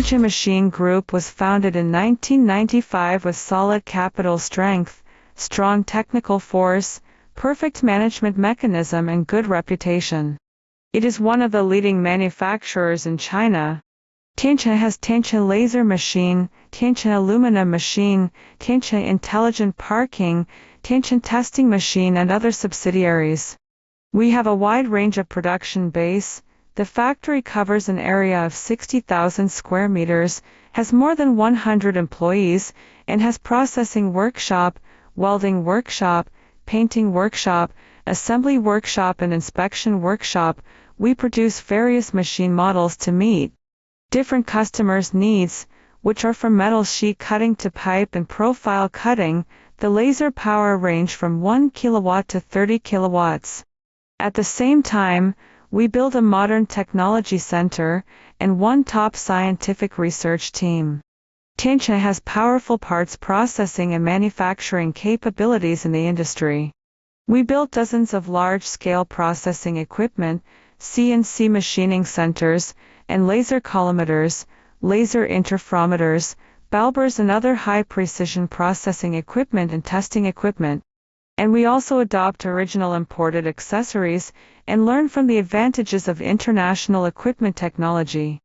Tianchen Machine Group was founded in 1995 with solid capital strength, strong technical force, perfect management mechanism and good reputation. It is one of the leading manufacturers in China. Tianchen has Tianchen Laser Machine, Tianchen Aluminum Machine, Tianchen Intelligent Parking, Tianchen Testing Machine and other subsidiaries. We have a wide range of production base. The factory covers an area of 60,000 square meters, has more than 100 employees, and has processing workshop, welding workshop, painting workshop, assembly workshop and inspection workshop. We produce various machine models to meet different customers' needs, which are from metal sheet cutting to pipe and profile cutting. The laser power range from 1 kilowatt to 30 kilowatts. At the same time, we build a modern technology center and one top scientific research team. Tianchen has powerful parts processing and manufacturing capabilities in the industry. We built dozens of large-scale processing equipment, CNC machining centers, and laser collimators, laser interferometers, balbers and other high-precision processing equipment and testing equipment. And we also adopt original imported accessories and learn from the advantages of international equipment technology.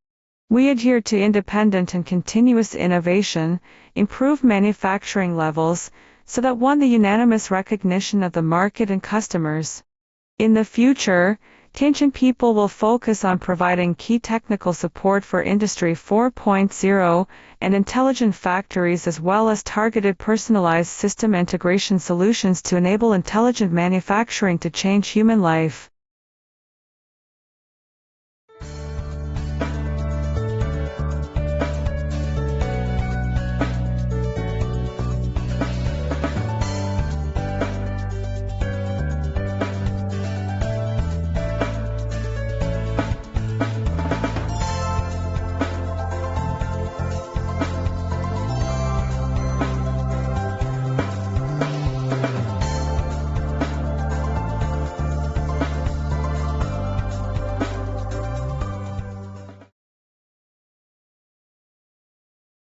We adhere to independent and continuous innovation, improve manufacturing levels, so that won the unanimous recognition of the market and customers. In the future, Tianchen people will focus on providing key technical support for Industry 4.0 and intelligent factories as well as targeted personalized system integration solutions to enable intelligent manufacturing to change human life.